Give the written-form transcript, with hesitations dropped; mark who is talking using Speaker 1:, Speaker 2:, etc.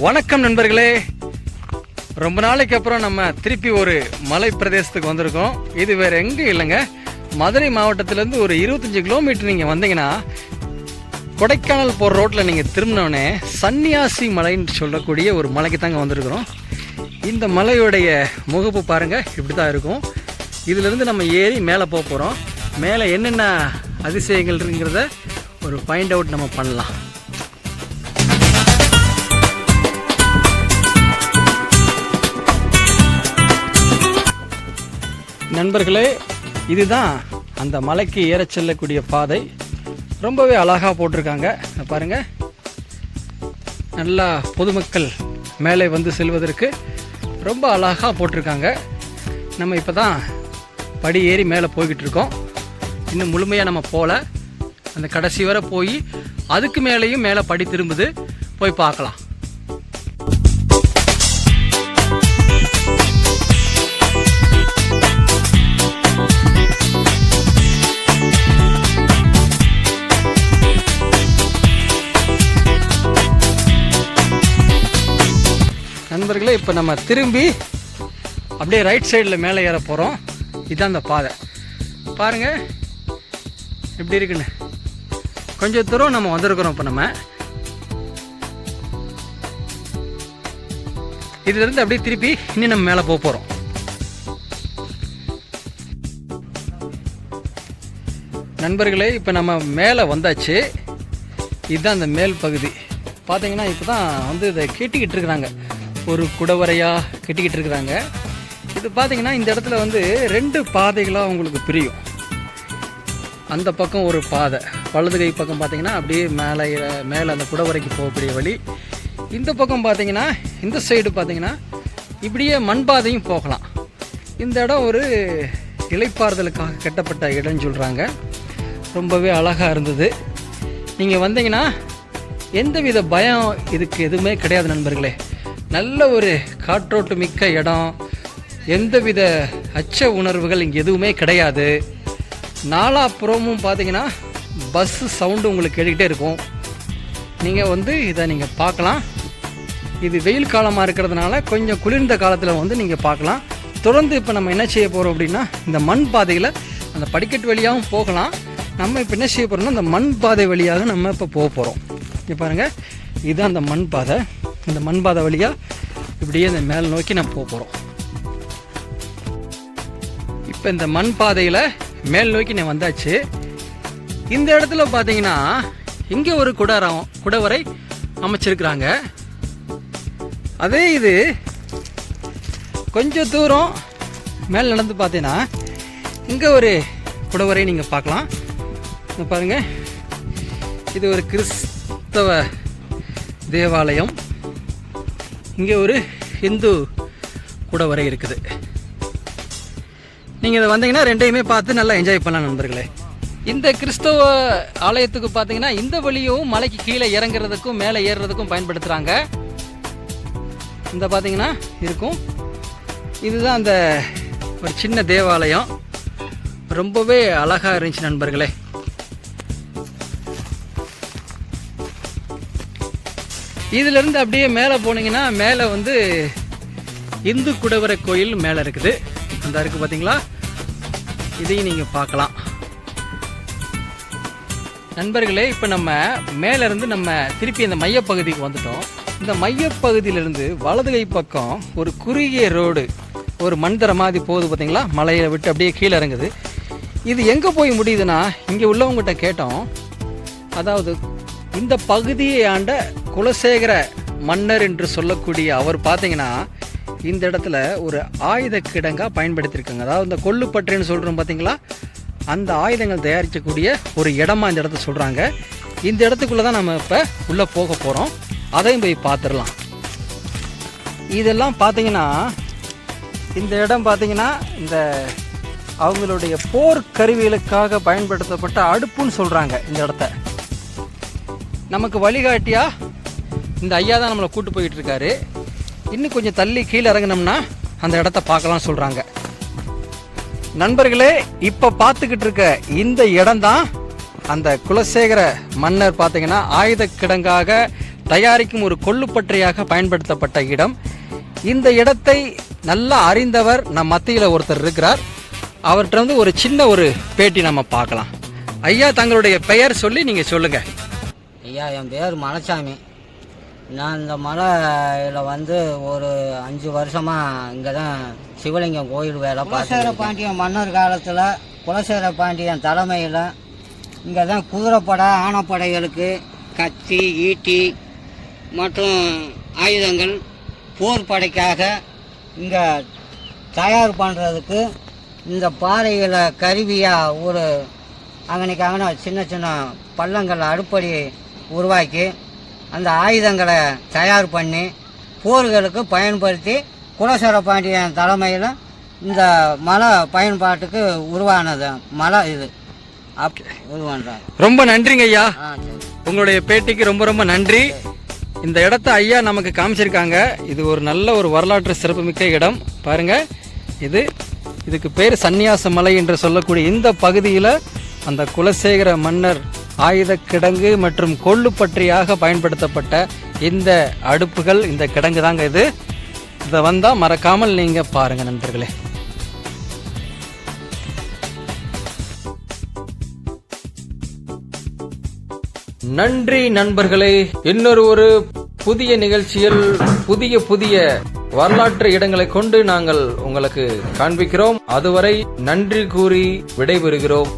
Speaker 1: வணக்கம் நண்பர்களே. ரொம்ப நாளைக்கு அப்புறம் நம்ம திருப்பி ஒரு மலை பிரதேசத்துக்கு வந்திருக்கோம். இது வேறு எங்கே இல்லைங்க, மதுரை மாவட்டத்திலேருந்து ஒரு 25 கிலோமீட்டர் நீங்கள் வந்தீங்கன்னா கொடைக்கானல் போகிற ரோட்டில் நீங்கள் திரும்பினோடனே சன்னியாசி மலைன்னு சொல்லக்கூடிய ஒரு மலைக்கு தாங்க வந்திருக்கிறோம். இந்த மலையுடைய முகப்பு பாருங்கள், இப்படி தான் இருக்கும். இதிலேருந்து நம்ம ஏறி மேலே போக போகிறோம். மேலே என்னென்ன அதிசயங்கள் இருக்குங்கிறத ஒரு ஃபைண்ட் அவுட் நம்ம பண்ணலாம். நண்பர்களே, இதுதான் அந்த மலைக்கு ஏற செல்லக்கூடிய பாதை. ரொம்பவே அழகாக போட்டிருக்காங்க பாருங்கள். நல்லா பொதுமக்கள் மேலே வந்து செல்வதற்கு ரொம்ப அழகாக போட்டிருக்காங்க. நம்ம இப்போ தான் படி ஏறி மேலே போய்கிட்டு இருக்கோம். இன்னும் முழுமையாக நம்ம போகல. அந்த கடைசி வரை போய் அதுக்கு மேலேயும் மேலே படி திரும்புது, போய் பார்க்கலாம். நண்பர்களே, இப்போ நம்ம திரும்பி அப்படியே ரைட் சைடில் மேலே ஏற போகிறோம். இதுதான் அந்த பாதை பாருங்கள் எப்படி இருக்குன்னு. கொஞ்சம் தூரம் நம்ம வந்திருக்கிறோம். இப்போ நம்ம இதிலிருந்து அப்படியே திருப்பி இன்னும் நம்ம மேலே போக போகிறோம். நண்பர்களே, இப்போ நம்ம மேலே வந்தாச்சு. இதுதான் அந்த மேல் பகுதி. பார்த்தீங்கன்னா இப்போ தான் வந்து இதை கெட்டிக்கிட்டு இருக்கிறாங்க, ஒரு குடவரையாக கெட்டிக்கிட்டு இருக்கிறாங்க. இது பார்த்தீங்கன்னா இந்த இடத்துல வந்து 2 பாதைகளாக உங்களுக்கு பிரியும். அந்த பக்கம் ஒரு பாதை, வலது கை பக்கம் பார்த்தீங்கன்னா அப்படியே மேலே அந்த குடவரைக்கு போகக்கூடிய வழி. இந்த பக்கம் பார்த்தீங்கன்னா இந்த சைடு பார்த்தீங்கன்னா இப்படியே மண் பாதையும் போகலாம். இந்த இடம் ஒரு இளைப்பாறுதலுக்காக கட்டப்பட்ட இடம்னு சொல்கிறாங்க. ரொம்பவே அழகாக இருந்தது. நீங்கள் வந்தீங்கன்னா எந்தவித பயம் இதுக்கு எதுவுமே கிடையாது நண்பர்களே. நல்ல ஒரு காற்றோட்டு மிக்க இடம். எந்தவித அச்ச உணர்வுகள் இங்கே எதுவுமே கிடையாது. நாலாப்புறமும் பார்த்தீங்கன்னா பஸ்ஸு சவுண்டு உங்களுக்கு கேட்டுக்கிட்டே இருக்கும். நீங்கள் வந்து இதை நீங்கள் பார்க்கலாம். இது வெயில் காலமாக இருக்கிறதுனால கொஞ்சம் குளிர்ந்த காலத்தில் வந்து நீங்கள் பார்க்கலாம். தொடர்ந்து இப்போ நம்ம என்ன செய்ய போகிறோம் அப்படின்னா, இந்த மண் பாதையில் அந்த படிக்கட்டு வழியாகவும் போகலாம். நம்ம இப்போ என்ன செய்ய போகிறோம்னா, இந்த மண் பாதை வழியாக நம்ம இப்போ போக போகிறோம். இங்கே பாருங்கள், இதுதான் அந்த மண் பாதை. இந்த மண் பாதை வழியாக இப்படியே இந்த மேல் நோக்கி நம்ம போக போகிறோம். இப்போ இந்த மண் பாதையில் மேல் நோக்கி நான் வந்தாச்சு. இந்த இடத்துல பார்த்தீங்கன்னா இங்கே ஒரு குடவரை அமைச்சிருக்கிறாங்க. அதே இது கொஞ்சம் தூரம் மேல் நடந்து பார்த்தீங்கன்னா இங்கே ஒரு குடவரை நீங்கள் பார்க்கலாம். இங்கே பாருங்கள், இது ஒரு கிறிஸ்தவ தேவாலயம். இங்கே ஒரு இந்து குடவரை இருக்குது. நீங்கள் இதை வந்தீங்கன்னா ரெண்டையுமே பார்த்து நல்லா என்ஜாய் பண்ணலாம் நண்பர்களே. இந்த கிறிஸ்தவ ஆலயத்துக்கு பார்த்தீங்கன்னா இந்த வழியும் மலைக்கு கீழே இறங்குறதுக்கும் மேலே ஏறுறதுக்கும் பயன்படுத்துகிறாங்க. இந்த பார்த்தீங்கன்னா இருக்கும். இதுதான் அந்த ஒரு சின்ன தேவாலயம். ரொம்பவே அழகாக இருந்துச்சு நண்பர்களே. இதிலிருந்து அப்படியே மேலே போனீங்கன்னா மேலே வந்து இந்து குடவரை கோயில் மேலே இருக்குது. அந்த இருக்குது பார்த்தீங்களா, இதையும் நீங்கள் பார்க்கலாம் நண்பர்களே. இப்போ நம்ம மேலேருந்து நம்ம திருப்பி அந்த மையப்பகுதிக்கு வந்துட்டோம். இந்த மையப்பகுதியிலேருந்து வலது கை பக்கம் ஒரு குறுகிய ரோடு, ஒரு மண்தர மாதிரி போகுது பார்த்தீங்களா, மலையை விட்டு அப்படியே கீழே இறங்குது. இது எங்கே போய் முடியுதுன்னா, இங்கே உள்ளவங்ககிட்ட கேட்டோம். அதாவது இந்த பகுதியை ஆண்ட குலசேகர மன்னர் என்று சொல்லக்கூடிய அவர் பார்த்தீங்கன்னா இந்த இடத்துல ஒரு ஆயுத கிடங்காக பயன்படுத்தியிருக்காங்க. அதாவது இந்த கொள்ளுப்பற்றைன்னு சொல்கிறோம் பார்த்தீங்களா, அந்த ஆயுதங்கள் தயாரிக்கக்கூடிய ஒரு இடமா இந்த இடத்த சொல்கிறாங்க. இந்த இடத்துக்குள்ளே தான் நம்ம இப்போ உள்ளே போக போகிறோம். அதையும் போய் பார்த்துடலாம். இதெல்லாம் பார்த்தீங்கன்னா இந்த இடம் பார்த்தீங்கன்னா இந்த அவங்களுடைய போர் கருவிகளுக்காக பயன்படுத்தப்பட்ட அடுப்புன்னு சொல்கிறாங்க. இந்த இடத்த நமக்கு வழிகாட்டியாக இந்த ஐயா தான் நம்மளை கூட்டு போயிட்டு இருக்காரு. இன்னும் கொஞ்சம் தள்ளி கீழே இறங்கினோம்னா அந்த இடத்த பார்க்கலாம் சொல்கிறாங்க. நண்பர்களே, இப்போ பார்த்துக்கிட்டு இருக்க இந்த இடம்தான் அந்த குலசேகர மன்னர் பார்த்தீங்கன்னா ஆயுத கிடங்காக தயாரிக்கும் ஒரு கொள்ளுப்பற்றையாக பயன்படுத்தப்பட்ட இடம். இந்த இடத்தை நல்லா அறிந்தவர் நம் மத்தியில் ஒருத்தர் இருக்கிறார். அவர்கிட்ட வந்து ஒரு சின்ன ஒரு பேட்டி நம்ம பார்க்கலாம். ஐயா, தங்களுடைய பெயர் சொல்லி நீங்கள் சொல்லுங்கள்.
Speaker 2: ஐயா, என் பேர் மலைச்சாமி. நான் இந்த மலையில் வந்து ஒரு 5 வருஷமாக இங்கே தான் சிவலிங்கம் கோயில் வேலை குலசேகர பாண்டியன் மன்னர் காலத்தில் குலசேகர பாண்டியன் தலைமையில் இங்கே தான் குதிரைப்படை ஆணைப்படைகளுக்கு கத்தி ஈட்டி மற்றும் ஆயுதங்கள் போர் படைக்காக இங்கே தயார் பண்ணுறதுக்கு இந்த பாறைகளை கருவியாக ஒரு அங்கனைக்காக சின்ன சின்ன பள்ளங்கள் அடுப்படி உருவாக்கி அந்த ஆயுதங்களை தயார் பண்ணி போர்களுக்கு பயன்படுத்தி குலசேகர பாண்டியன் தலைமையில் இந்த மலை பயன்பாட்டுக்கு உருவானது மலை இது உருவான்றார்.
Speaker 1: ரொம்ப நன்றிங்க ஐயா, உங்களுடைய பேட்டிக்கு ரொம்ப ரொம்ப நன்றி. இந்த இடத்த ஐயா நமக்கு காமிச்சிருக்காங்க. இது ஒரு நல்ல ஒரு வரலாற்று சிறப்புமிக்க இடம். பாருங்க, இதுக்கு பேர் சன்னியாச மலை என்று சொல்லக்கூடிய இந்த பகுதியில் அந்த குலசேகர மன்னர் ஆயுத கிடங்கு மற்றும் கொள்ளுப்பற்றியாக பயன்படுத்தப்பட்ட இந்த அடுப்புகள், இந்த கிடங்கு தாங்க இது. இதை வந்தால் மறக்காமல் நீங்கள் பாருங்கள் நண்பர்களே. நன்றி நண்பர்களே. இன்னொரு ஒரு புதிய நிகழ்ச்சியில் புதிய வரலாற்று இடங்களை கொண்டு நாங்கள் உங்களுக்கு காண்பிக்கிறோம். அதுவரை நன்றி கூறி விடைபெறுகிறோம்.